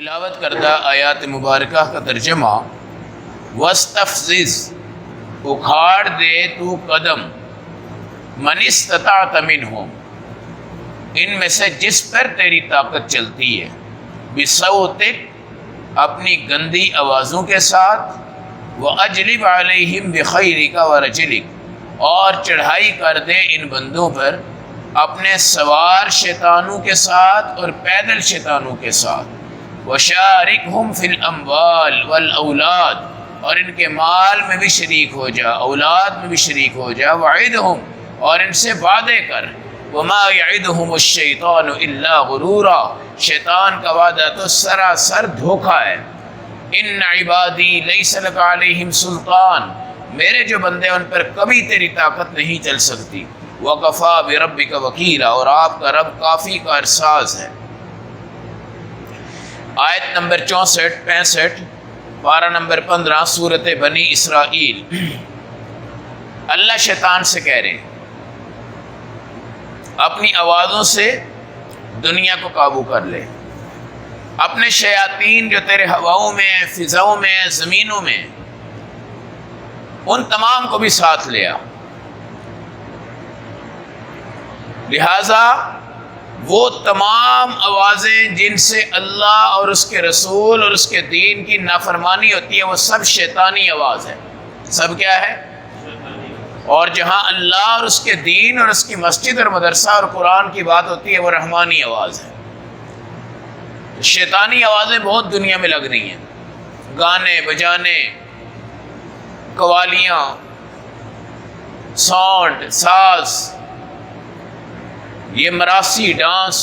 تلاوت کردہ آیات مبارکہ کا ترجمہ: وَاسْتَفْزِزْ، اکھاڑ دے تو قدم، من استطعت منہم، ان میں سے جس پر تیری طاقت چلتی ہے، بصوتک، اپنی گندی آوازوں کے ساتھ، وَأَجْلِبْ عَلَيْهِمْ بِخَيْلِكَ وَرَجِلِكَ، اور چڑھائی کر دے ان بندوں پر اپنے سوار شیطانوں کے ساتھ اور پیدل شیطانوں کے ساتھ، وَشَارِكْهُمْ فِي الْأَمْوَالِ وَالْأَوْلَادِ، اور ان کے مال میں بھی شریک ہو جا، اولاد میں بھی شریک ہو جا، وَعِدْهُمْ، اور ان سے وعدے کر، وَمَا يَعِدُهُمُ الشَّيْطَانُ إِلَّا غُرُورًا، شیطان کا وعدہ تو سراسر دھوکہ ہے۔ إِنَّ عِبَادِي لَيْسَ لَكَ عَلَيْهِمْ سُلْطَانٌ، میرے جو بندے ان پر کبھی تیری طاقت نہیں چل سکتی، وَكَفَى بِرَبِّكَ وَكِيلًا، اور آپ کا رب کافی کارساز ہے۔ آیت نمبر 64 65، پارہ نمبر 15، سورۃ بنی اسرائیل۔ اللہ شیطان سے کہہ رہے ہیں اپنی آوازوں سے دنیا کو قابو کر لے، اپنے شیاطین جو تیرے ہواؤں میں، فضاؤں میں، زمینوں میں، ان تمام کو بھی ساتھ لیا۔ لہذا وہ تمام آوازیں جن سے اللہ اور اس کے رسول اور اس کے دین کی نافرمانی ہوتی ہے، وہ سب شیطانی آواز ہے۔ سب کیا ہے؟ اور جہاں اللہ اور اس کے دین اور اس کی مسجد اور مدرسہ اور قرآن کی بات ہوتی ہے، وہ رحمانی آواز ہے۔ شیطانی آوازیں بہت دنیا میں لگ رہی ہیں، گانے بجانے، قوالیاں، ساؤنڈ، ساز، یہ مراسی، ڈانس،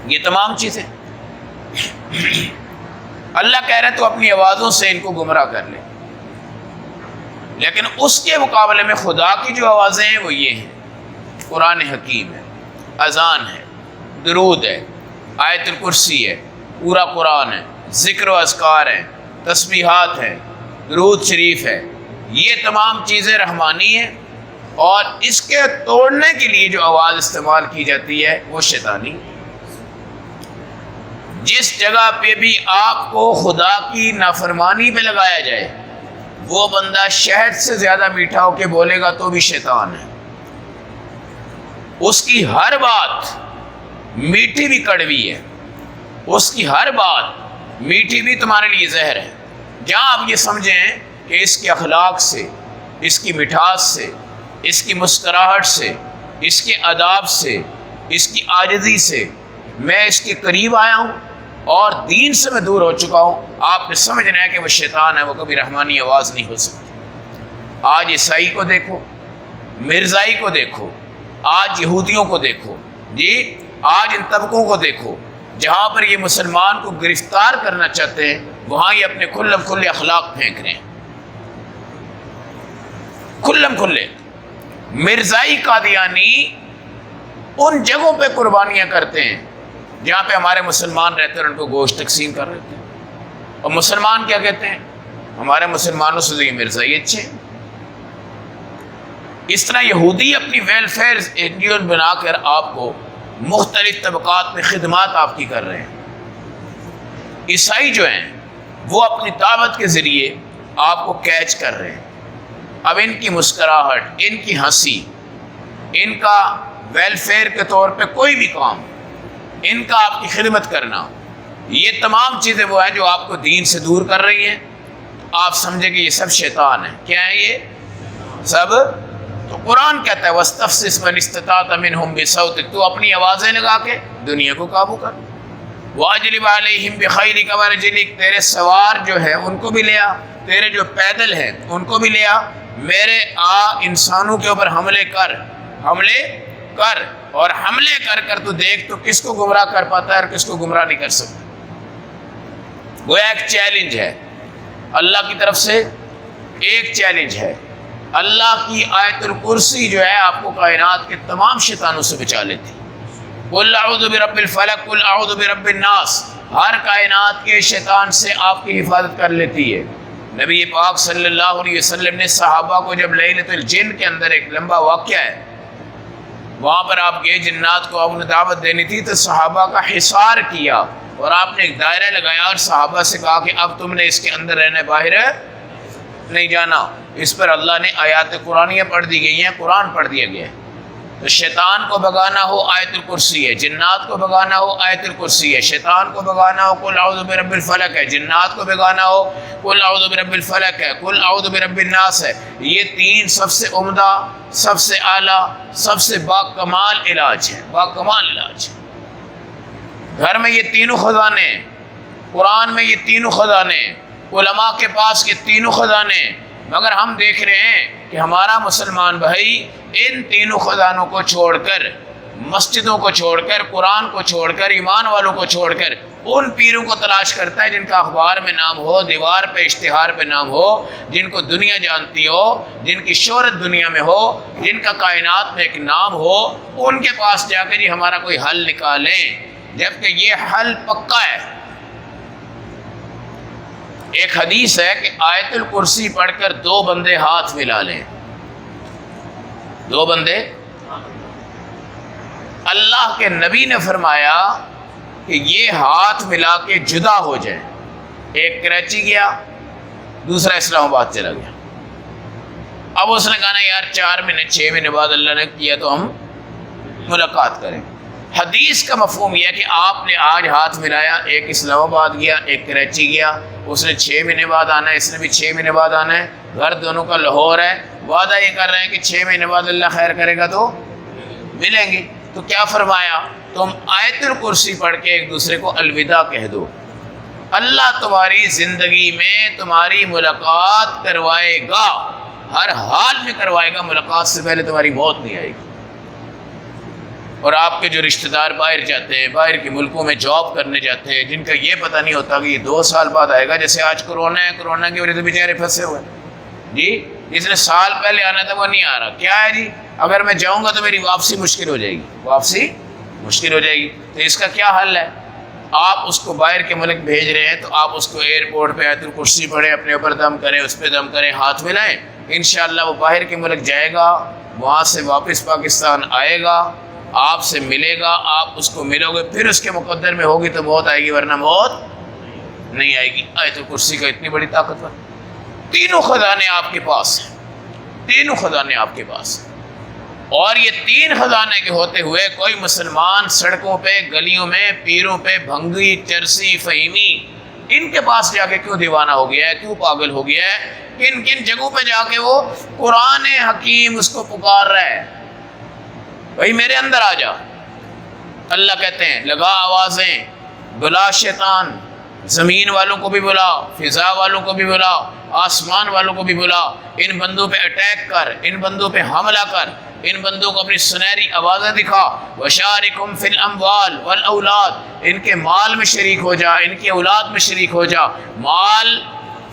یہ تمام چیزیں اللہ کہہ رہے تو اپنی آوازوں سے ان کو گمراہ کر لے، لیکن اس کے مقابلے میں خدا کی جو آوازیں ہیں وہ یہ ہیں: قرآن حکیم ہے، اذان ہے، درود ہے، آیت الکرسی ہے، پورا قرآن ہے، ذکر و اذکار ہیں، تسبیحات ہیں، درود شریف ہے۔ یہ تمام چیزیں رحمانی ہیں، اور اس کے توڑنے کے لیے جو آواز استعمال کی جاتی ہے وہ شیطانی۔ جس جگہ پہ بھی آپ کو خدا کی نافرمانی پہ لگایا جائے، وہ بندہ شہد سے زیادہ میٹھا ہو کے بولے گا تو بھی شیطان ہے۔ اس کی ہر بات میٹھی بھی کڑوی ہے، اس کی ہر بات میٹھی بھی تمہارے لیے زہر ہے۔ جہاں آپ یہ سمجھیں کہ اس کے اخلاق سے، اس کی مٹھاس سے، اس کی مسکراہٹ سے، اس کے آداب سے، اس کی عاجزی سے میں اس کے قریب آیا ہوں اور دین سے میں دور ہو چکا ہوں، آپ نے سمجھنا ہے کہ وہ شیطان ہے، وہ کبھی رحمانی آواز نہیں ہو سکتی۔ آج عیسائی کو دیکھو، مرزائی کو دیکھو، آج یہودیوں کو دیکھو، جی آج ان طبقوں کو دیکھو، جہاں پر یہ مسلمان کو گرفتار کرنا چاہتے ہیں، وہاں یہ اپنے کھلم کھلے اخلاق پھینک رہے ہیں، کھلم کھلے۔ مرزائی قادیانی ان جگہوں پہ قربانیاں کرتے ہیں جہاں پہ ہمارے مسلمان رہتے ہیں اور ان کو گوشت تقسیم کر رہے ہیں، اور مسلمان کیا کہتے ہیں؟ ہمارے مسلمانوں سے یہ مرزائی اچھے ہیں۔ اس طرح یہودی اپنی ویلفیئر این جی او بنا کر آپ کو مختلف طبقات میں خدمات آپ کی کر رہے ہیں۔ عیسائی جو ہیں وہ اپنی دعوت کے ذریعے آپ کو کیچ کر رہے ہیں۔ اب ان کی مسکراہٹ، ان کی ہنسی، ان کا ویلفیئر کے طور پہ کوئی بھی کام، ان کا آپ کی خدمت کرنا، یہ تمام چیزیں وہ ہیں جو آپ کو دین سے دور کر رہی ہیں۔ آپ سمجھیں کہ یہ سب شیطان ہیں۔ کیا ہیں یہ سب؟ تو قرآن کہتا ہے وَاسْتَفْزِزْ مَنِ اسْتَطَعْتَ مِنْهُمْ بِصَوْتِكَ، تو اپنی آوازیں لگا کے دنیا کو قابو کر۔ وَأَجْلِبْ عَلَيْهِمْ بِخَيْلِكَ وَرَجِلِكَ، تیرے سوار جو ہے ان کو بھی لیا، تیرے جو پیدل ہیں ان کو بھی لیا، میرے انسانوں کے اوپر حملے کر، اور حملے کر کر تو دیکھ تو کس کو گمراہ کر پاتا ہے اور کس کو گمراہ نہیں کر سکتا۔ وہ ایک چیلنج ہے اللہ کی طرف سے، ایک چیلنج ہے۔ اللہ کی آیت الکرسی جو ہے آپ کو کائنات کے تمام شیطانوں سے بچا لیتی۔ قُلْ أَعُوذُ بِرَبِّ الْفَلَقِ قُلْ أَعُوذُ بِرَبِّ النَّاسِ، ہر کائنات کے شیطان سے آپ کی حفاظت کر لیتی ہے۔ نبی پاک صلی اللہ علیہ وسلم نے صحابہ کو جب لیلۃ الجن کے اندر ایک لمبا واقعہ ہے، وہاں پر آپ گئے، جنات کو آپ نے دعوت دینی تھی، تو صحابہ کا حصار کیا اور آپ نے ایک دائرہ لگایا اور صحابہ سے کہا کہ اب تم نے اس کے اندر رہنا، باہر نہیں جانا۔ اس پر اللہ نے آیات قرآنیہ پڑھ دی گئی ہیں، قرآن پڑھ دیا گیا ہے۔ تو شیطان کو بھگانا ہو آیت الکرسی ہے، جنات کو بھگانا ہو آیت الکرسی ہے، شیطان کو بھگانا ہو قل اعوذ برب الفلق ہے، جنات کو بھگانا ہو قل اعوذ برب الفلق ہے، قل اعوذ برب الناس ہے۔ یہ تین سب سے عمدہ، سب سے اعلیٰ، سب سے باکمال علاج ہے، باکمال علاج ہے۔ گھر میں یہ تینوں خزانے ہیں، قرآن میں یہ تینوں خزانے ہیں، علماء کے پاس یہ تینوں خزانے ہیں، مگر ہم دیکھ رہے ہیں کہ ہمارا مسلمان بھائی ان تینوں خزانوں کو چھوڑ کر، مسجدوں کو چھوڑ کر، قرآن کو چھوڑ کر، ایمان والوں کو چھوڑ کر ان پیروں کو تلاش کرتا ہے جن کا اخبار میں نام ہو، دیوار پہ اشتہار پہ نام ہو، جن کو دنیا جانتی ہو، جن کی شہرت دنیا میں ہو، جن کا کائنات میں ایک نام ہو، ان کے پاس جا کر ہی ہمارا کوئی حل نکالیں، جبکہ یہ حل پکا ہے۔ ایک حدیث ہے کہ آیت الکرسی پڑھ کر 2 بندے ہاتھ ملا لیں، 2 بندے، اللہ کے نبی نے فرمایا کہ یہ ہاتھ ملا کے جدا ہو جائیں، ایک کراچی گیا، دوسرا اسلام آباد چلا گیا۔ اب اس نے کہا نا یار 4 مہینے 6 مہینے بعد اللہ نے کیا تو ہم ملاقات کریں۔ حدیث کا مفہوم یہ ہے کہ آپ نے آج ہاتھ ملایا، ایک اسلام آباد گیا، ایک کراچی گیا، اس نے 6 مہینے بعد آنا ہے، اس نے بھی 6 مہینے بعد آنا ہے، گھر دونوں کا لاہور ہے، وعدہ یہ کر رہے ہیں کہ 6 مہینے بعد اللہ خیر کرے گا تو ملیں گے۔ تو کیا فرمایا؟ تم آیت الکرسی پڑھ کے ایک دوسرے کو الوداع کہہ دو، اللہ تمہاری زندگی میں تمہاری ملاقات کروائے گا، ہر حال میں کروائے گا، ملاقات سے پہلے تمہاری موت نہیں آئے گی۔ اور آپ کے جو رشتہ دار باہر جاتے ہیں، باہر کے ملکوں میں جاب کرنے جاتے ہیں، جن کا یہ پتہ نہیں ہوتا کہ یہ 2 سال بعد آئے گا، جیسے آج کرونا ہے، کرونا کی وجہ سے بیچارے پھنسے ہوئے جی، جس نے سال پہلے آنا تھا وہ نہیں آ رہا، کیا ہے جی اگر میں جاؤں گا تو میری واپسی مشکل ہو جائے گی، واپسی مشکل ہو جائے گی۔ تو اس کا کیا حل ہے؟ آپ اس کو باہر کے ملک بھیج رہے ہیں تو آپ اس کو ایئرپورٹ پہ آیت الکرسی پڑھیں، اپنے اوپر دم کریں، اس پہ دم کریں، ہاتھ ملائیں، انشاءاللہ وہ باہر کے ملک جائے گا، وہاں سے واپس پاکستان آئے گا، آپ سے ملے گا، آپ اس کو ملو گے، پھر اس کے مقدر میں ہوگی تو موت آئے گی، ورنہ موت نہیں آئے گی۔ آیت الکرسی کا اتنی بڑی طاقت ہے، تینوں خزانے آپ کے پاس ہیں، تینوں خزانے آپ کے پاس ہیں۔ اور یہ 3 خزانے کے ہوتے ہوئے کوئی مسلمان سڑکوں پہ، گلیوں میں، پیروں پہ بھنگی، چرسی، فہیمی، ان کے پاس جا کے کیوں دیوانہ ہو گیا ہے، کیوں پاگل ہو گیا ہے؟ کن کن جگہوں پہ جا کے وہ قرآن حکیم اس کو پکار رہا ہے، بھائی میرے اندر آ جا۔ اللہ کہتے ہیں لگا آوازیں، بلا شیطان، زمین والوں کو بھی بلا، فضا والوں کو بھی بلا، آسمان والوں کو بھی بلا، ان بندوں پہ اٹیک کر، ان بندوں پہ حملہ کر، ان بندوں کو اپنی سنہری آوازیں دکھا، وشارکہم فی الاموال والاولاد، ان کے مال میں شریک ہو جا، ان کی اولاد میں شریک ہو جا۔ مال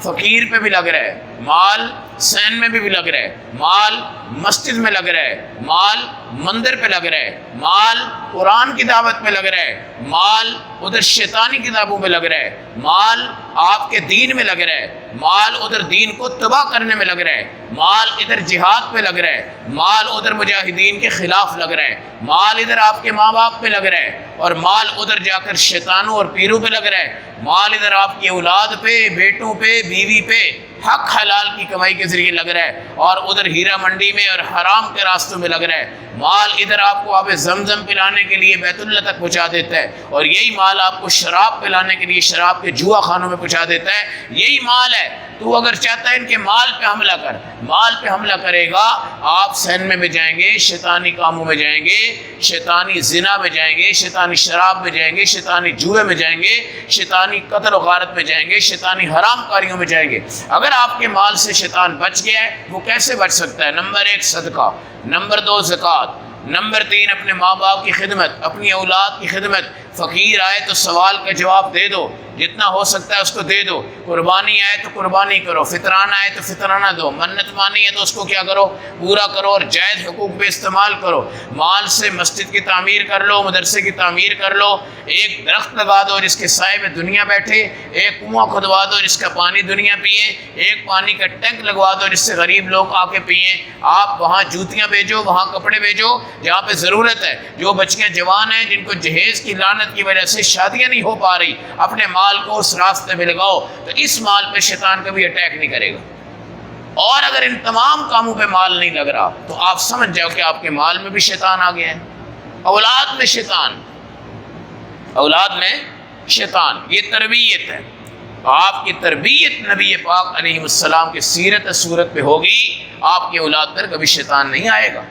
فقیر پہ بھی لگ رہا ہے، مال سین میں بھی لگ رہا ہے، مال مسجد میں لگ رہا ہے، مال مندر پہ لگ رہا ہے، مال قرآن کی دعوت میں لگ رہا ہے، مال ادھر شیطانی کتابوں میں لگ رہا ہے، مال آپ کے دین میں لگ رہا ہے، مال ادھر دین کو تباہ کرنے میں لگ رہا ہے، مال ادھر جہاد پہ لگ رہا ہے، مال ادھر مجاہدین کے خلاف لگ رہا ہے، مال ادھر آپ کے ماں باپ پہ لگ رہا ہے، اور مال ادھر جا کر شیطانوں اور پیروں پہ لگ رہا ہے، مال ادھر آپ کی اولاد پہ، بیٹوں پہ، بیوی پہ حق حلال کی کمائی کے ذریعے لگ رہا ہے، اور ادھر ہیرا منڈی میں اور حرام کے راستوں میں لگ رہا ہے۔ مال ادھر آپ کو آب زمزم پلانے کے لیے بیت اللہ تک پہنچا دیتا ہے، اور یہی مال آپ کو شراب پلانے کے لیے شراب کے جوا خانوں میں پہنچا دیتا ہے، یہی مال ہے۔ تو اگر چاہتا ہے ان کے مال پہ حملہ کر، مال پہ حملہ کرے گا، آپ سین میں بھی جائیں گے، شیطانی کاموں میں جائیں گے، شیطانی زنا میں جائیں گے، شیطانی شراب میں جائیں گے، شیطانی جوئے میں جائیں گے، شیطانی قتل و غارت میں جائیں گے، شیطانی حرام کاریوں میں جائیں گے۔ اگر آپ کے مال سے شیطان بچ گیا ہے، وہ کیسے بچ سکتا ہے؟ نمبر 1 صدقہ، نمبر 2 زکوٰۃ، نمبر 3 اپنے ماں باپ کی خدمت، اپنی اولاد کی خدمت، فقیر آئے تو سوال کا جواب دے دو، جتنا ہو سکتا ہے اس کو دے دو، قربانی آئے تو قربانی کرو، فطرانہ آئے تو فطرانہ دو، منت مانی ہے تو اس کو کیا کرو؟ پورا کرو، اور جائز حقوق پہ استعمال کرو۔ مال سے مسجد کی تعمیر کر لو، مدرسے کی تعمیر کر لو، ایک درخت لگا دو جس کے سائے میں دنیا بیٹھے، ایک کنواں کھدوا دو جس کا پانی دنیا پیے، ایک پانی کا ٹینک لگوا دو جس سے غریب لوگ آ کے پئیں۔ آپ وہاں جوتیاں بھیجو، وہاں کپڑے بھیجو جہاں پہ ضرورت ہے۔ جو بچیاں جوان ہیں جن کو جہیز کی لعنت لعنت کی وجہ سے شادیاں نہیں ہو پا رہی، اپنے مال کو اس راستے پہ لگاؤ، تو اس مال پہ شیطان کبھی اٹیک نہیں کرے گا۔ اور اگر ان تمام کاموں پہ مال نہیں لگ رہا تو آپ سمجھ جاؤ کہ آپ کے مال میں بھی شیطان آ گیا ہے، اولاد میں شیطان، اولاد میں شیطان۔ یہ تربیت ہے، آپ کی تربیت نبی پاک علیہ السلام کی سیرت صورت پہ ہوگی، آپ کی اولاد پر کبھی شیطان نہیں آئے گا۔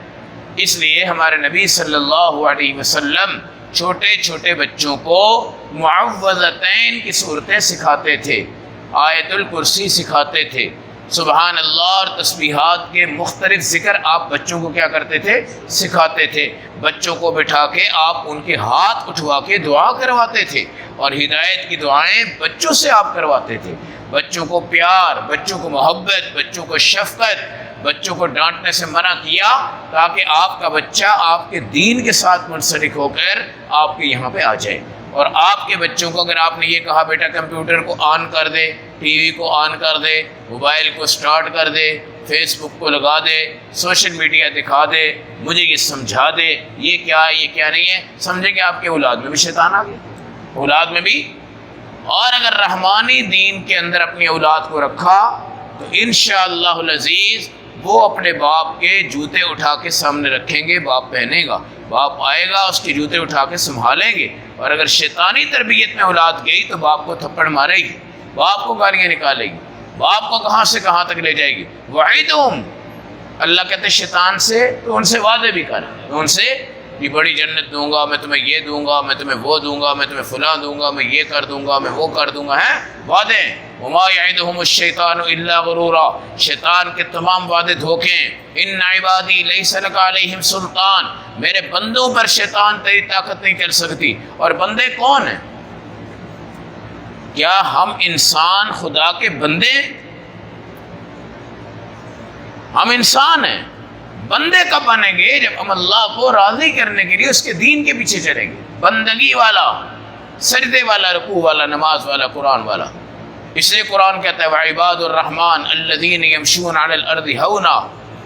اس لیے ہمارے نبی صلی اللہ علیہ وسلم چھوٹے چھوٹے بچوں کو معوذتین کی صورتیں سکھاتے تھے، آیت الکرسی سکھاتے تھے، سبحان اللہ اور تسبیحات کے مختلف ذکر آپ بچوں کو کیا کرتے تھے؟ سکھاتے تھے۔ بچوں کو بٹھا کے آپ ان کے ہاتھ اٹھوا کے دعا کرواتے تھے، اور ہدایت کی دعائیں بچوں سے آپ کرواتے تھے۔ بچوں کو پیار، بچوں کو محبت، بچوں کو شفقت، بچوں کو ڈانٹنے سے منع کیا تاکہ آپ کا بچہ آپ کے دین کے ساتھ منسلک ہو کر آپ کے یہاں پہ آ جائے۔ اور آپ کے بچوں کو اگر آپ نے یہ کہا بیٹا کمپیوٹر کو آن کر دے، ٹی وی کو آن کر دے، موبائل کو سٹارٹ کر دے، فیس بک کو لگا دے، سوشل میڈیا دکھا دے، مجھے یہ سمجھا دے یہ کیا ہے یہ کیا نہیں ہے، سمجھے کہ آپ کے اولاد میں بھی شیطان آ گیا، اولاد میں بھی۔ اور اگر رحمانی دین کے اندر اپنی اولاد کو رکھا تو انشاءاللہ العزیز وہ اپنے باپ کے جوتے اٹھا کے سامنے رکھیں گے، باپ پہنے گا، باپ آئے گا اس کے جوتے اٹھا کے سنبھالیں گے۔ اور اگر شیطانی تربیت میں اولاد گئی تو باپ کو تھپڑ مارے گی، باپ کو گالیاں نکالے گی، باپ کو کہاں سے کہاں تک لے جائے گی۔ وعدہم، اللہ کہتے شیطان سے تو ان سے وعدے بھی کر، میں ان سے یہ بڑی جنت دوں گا، میں تمہیں یہ دوں گا، میں تمہیں وہ دوں گا، میں تمہیں فلاں دوں گا، میں یہ کر دوں گا، میں وہ کر دوں گا، ہیں وعدے۔ وما یعدہم الشیطان الا غرورا، شیطان کے تمام وعدے دھوکے ہیں۔ ان عبادی لیس لک علیہم سلطان، میرے بندوں پر شیطان تیری طاقت نہیں چل سکتی۔ اور بندے کون ہیں؟ کیا ہم انسان خدا کے بندے ہیں؟ ہم انسان ہیں، بندے کب بنیں گے؟ جب ہم اللہ کو راضی کرنے کے لیے اس کے دین کے پیچھے چلیں گے، بندگی والا، سجدے والا، رکوع والا، نماز والا، قرآن والا۔ اس لیے قرآن کہتا ہے وعباد الرحمن الذین یمشون علی الارض ہونا،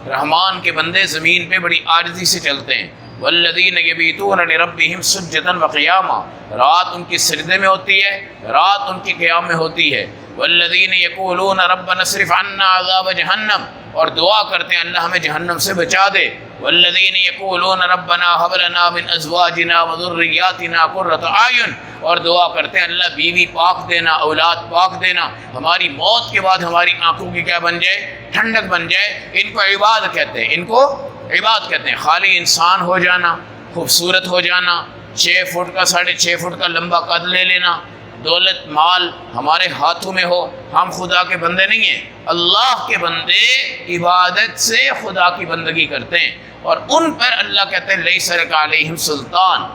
رحمان کے بندے زمین پہ بڑی عاجزی سے چلتے ہیں۔ والذین یبیتون لربہم سجدا وقیاما، رات ان کی سجدے میں ہوتی ہے، رات ان کی قیام میں ہوتی ہے۔ والذین یقولون ربنا اصرف عنا عذاب جہنم، اور دعا کرتے ہیں اللہ ہمیں جہنم سے بچا دے۔ والذین یقولون ربنا هب لنا من ازواجنا وذریاتنا قرۃ اعین، اور دعا کرتے ہیں اللہ بیوی پاک دینا، اولاد پاک دینا، ہماری موت کے بعد ہماری آنکھوں کی کیا بن جائے؟ ٹھنڈک بن جائے۔ ان کو عباد کہتے ہیں، ان کو عباد کہتے ہیں۔ خالی انسان ہو جانا، خوبصورت ہو جانا، 6 فٹ کا 6.5 فٹ کا لمبا قد لے لینا، دولت مال ہمارے ہاتھوں میں ہو، ہم خدا کے بندے نہیں ہیں۔ اللہ کے بندے عبادت سے خدا کی بندگی کرتے ہیں، اور ان پر اللہ کہتے ہیں لیس لک علیہم سلطان،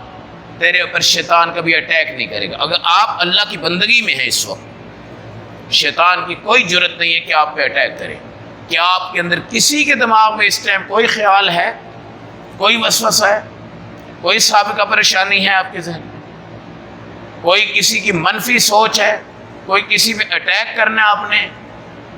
تیرے اوپر شیطان کبھی اٹیک نہیں کرے گا۔ اگر آپ اللہ کی بندگی میں ہیں اس وقت، شیطان کی کوئی جرت نہیں ہے کہ آپ پہ اٹیک کرے۔ کیا آپ کے اندر کسی کے دماغ میں اس ٹائم کوئی خیال ہے، کوئی وسوسہ ہے، کوئی سابقہ پریشانی ہے آپ کے ذہن میں؟ کوئی کسی کی منفی سوچ ہے، کوئی کسی پہ اٹیک کرنا آپ نے،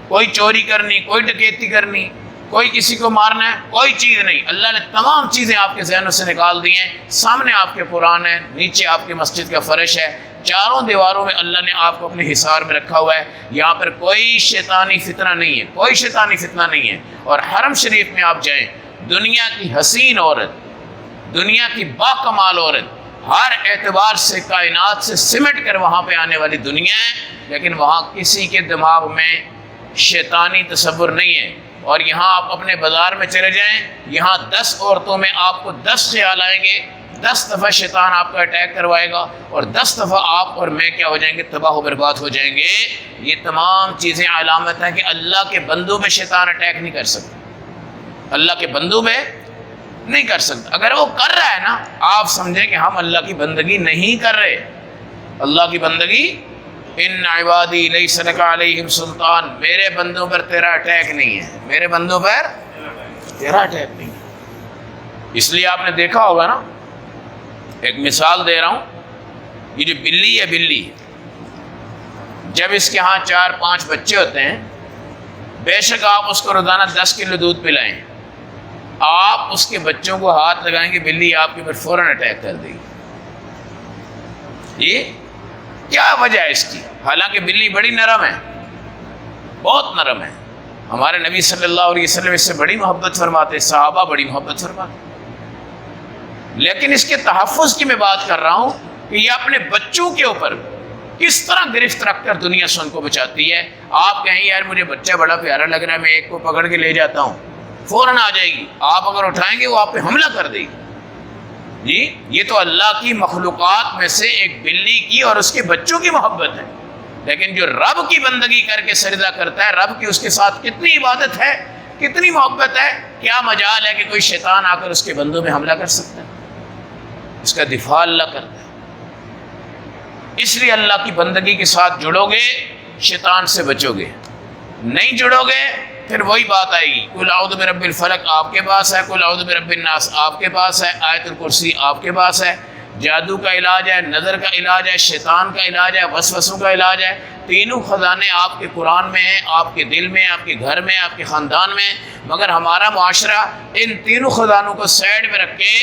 کوئی چوری کرنی، کوئی ڈکیتی کرنی، کوئی کسی کو مارنا ہے، کوئی چیز نہیں۔ اللہ نے تمام چیزیں آپ کے ذہنوں سے نکال دی ہیں۔ سامنے آپ کے قرآن ہے، نیچے آپ کے مسجد کا فرش ہے، چاروں دیواروں میں اللہ نے آپ کو اپنے حصار میں رکھا ہوا ہے۔ یہاں پر کوئی شیطانی فتنہ نہیں ہے، کوئی شیطانی فتنہ نہیں ہے۔ اور حرم شریف میں آپ جائیں، دنیا کی حسین عورت، دنیا کی باکمال عورت، ہر اعتبار سے کائنات سے سمٹ کر وہاں پہ آنے والی دنیا ہے، لیکن وہاں کسی کے دماغ میں شیطانی تصور نہیں ہے۔ اور یہاں آپ اپنے بازار میں چلے جائیں، یہاں 10 عورتوں میں آپ کو 10 خیال آئیں گے، 10 دفعہ شیطان آپ کا اٹیک کروائے گا، اور 10 دفعہ آپ اور میں کیا ہو جائیں گے؟ تباہ و برباد ہو جائیں گے۔ یہ تمام چیزیں علامت ہیں کہ اللہ کے بندوں پہ شیطان اٹیک نہیں کر سکتا، اللہ کے بندوں پہ نہیں کر سکتا۔ اگر وہ کر رہا ہے نا، آپ سمجھیں کہ ہم اللہ کی بندگی نہیں کر رہے۔ اللہ کی بندگی، ان عبادی لیس لک علیہم سلطان، میرے بندوں پر تیرا اٹیک نہیں ہے، میرے بندوں پر تیرا اٹیک نہیں ہے۔ اس لیے آپ نے دیکھا ہوگا نا، ایک مثال دے رہا ہوں، یہ جو بلی ہے، بلی جب اس کے ہاں 4-5 بچے ہوتے ہیں، بے شک آپ اس کو روزانہ 10 کلو دودھ پلائیں، آپ اس کے بچوں کو ہاتھ لگائیں گے، بلی آپ کے اوپر فوراً اٹیک کر دے گی۔ یہ کیا وجہ ہے اس کی؟ حالانکہ بلی بڑی نرم ہے، بہت نرم ہے، ہمارے نبی صلی اللہ علیہ وسلم اس سے بڑی محبت فرماتے، صحابہ بڑی محبت فرماتے، لیکن اس کے تحفظ کی میں بات کر رہا ہوں کہ یہ اپنے بچوں کے اوپر کس طرح گرفت رکھ کر دنیا سے ان کو بچاتی ہے۔ آپ کہیں یار مجھے بچہ بڑا پیارا لگ رہا ہے، میں ایک کو پکڑ کے لے جاتا ہوں، فوراً آ جائے گی، آپ اگر اٹھائیں گے وہ آپ پہ حملہ کر دے گی۔ جی یہ تو اللہ کی مخلوقات میں سے ایک بلی کی اور اس کے بچوں کی محبت ہے، لیکن جو رب کی بندگی کر کے سجدہ کرتا ہے، رب کی اس کے ساتھ کتنی عبادت ہے، کتنی محبت ہے، کیا مجال ہے کہ کوئی شیطان آ کر اس کے بندوں میں حملہ کر سکتا ہے؟ اس کا دفاع اللہ کرتا ہے۔ اس لیے اللہ کی بندگی کے ساتھ جڑو گے شیطان سے بچو گے، نہیں جڑو گے پھر وہی بات آئے گی، قل اعوذ برب الفلق آپ کے پاس ہے، قل اعوذ برب الناس آپ کے پاس ہے، آیت الکرسی آپ کے پاس ہے، جادو کا علاج ہے، نظر کا علاج ہے، شیطان کا علاج ہے، وسوسوں کا علاج ہے، تینوں خزانے آپ کے قرآن میں ہیں، آپ کے دل میں، آپ کے گھر میں، آپ کے خاندان میں، مگر ہمارا معاشرہ ان تینوں خزانوں کو سائڈ میں رکھ کے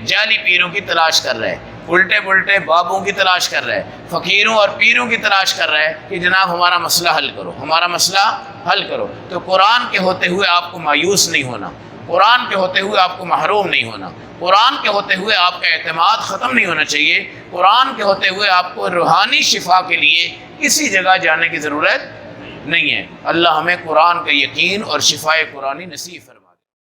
جعلی پیروں کی تلاش کر رہے ہیں، الٹے پلٹے بابوں کی تلاش کر رہے ہیں، فقیروں اور پیروں کی تلاش کر رہے ہیں کہ جناب ہمارا مسئلہ حل کرو، ہمارا مسئلہ حل کرو۔ تو قرآن کے ہوتے ہوئے آپ کو مایوس نہیں ہونا، قرآن کے ہوتے ہوئے آپ کو محروم نہیں ہونا، قرآن کے ہوتے ہوئے آپ کا اعتماد ختم نہیں ہونا چاہیے، قرآن کے ہوتے ہوئے آپ کو روحانی شفا کے لیے کسی جگہ جانے کی ضرورت نہیں ہے۔ اللہ ہمیں قرآن کا یقین اور شفائے قرآنی نصیب فرمائے۔